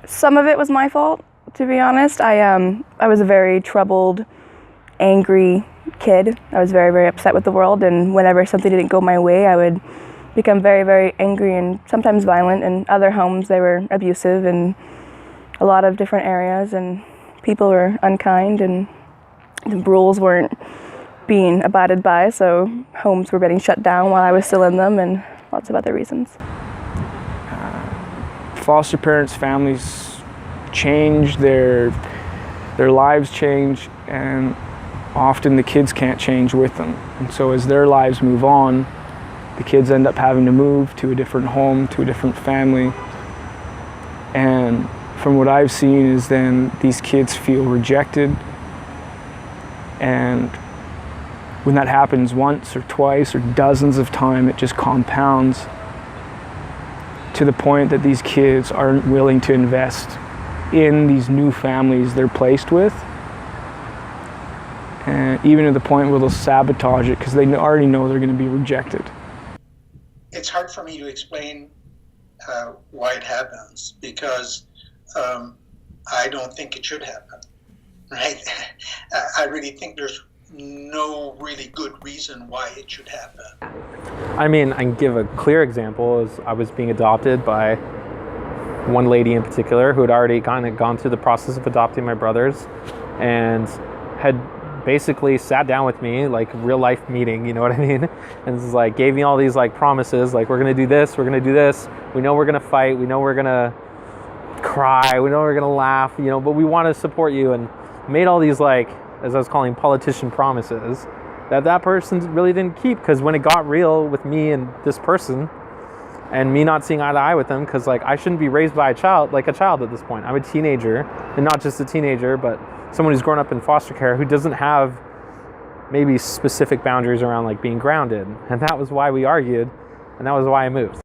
Some of it was my fault, to be honest. I was a very troubled, angry kid. I was very, very upset with the world, and whenever something didn't go my way, I would become very, very angry and sometimes violent. In other homes, they were abusive in a lot of different areas, and people were unkind, and the rules weren't being abided by, so homes were getting shut down while I was still in them, and lots of other reasons. Foster parents' families change, their lives change, and often the kids can't change with them. And so as their lives move on, the kids end up having to move to a different home, to a different family. And from what I've seen is then these kids feel rejected. And when that happens once or twice or dozens of times, it just compounds to the point that these kids aren't willing to invest in these new families they're placed with. And even to the point where they'll sabotage it because they already know they're going to be rejected. It's hard for me to explain why it happens, because I don't think it should happen, right? I really think there's no really good reason why it should happen. I mean, I can give a clear example. Is I was being adopted by one lady in particular who had already kind of gone through the process of adopting my brothers and had basically sat down with me, like real life meeting, you know what I mean? And it's like gave me all these like promises, like we're gonna do this, we're gonna do this, we know we're gonna fight, we know we're gonna cry, we know we're gonna laugh, you know, but we want to support you, and made all these, like, as I was calling, politician promises that person really didn't keep, because when it got real with me and this person and me not seeing eye to eye with them, because like I shouldn't be raised by a child at this point. I'm a teenager, and not just a teenager, but someone who's grown up in foster care who doesn't have maybe specific boundaries around like being grounded. And that was why we argued, and that was why I moved.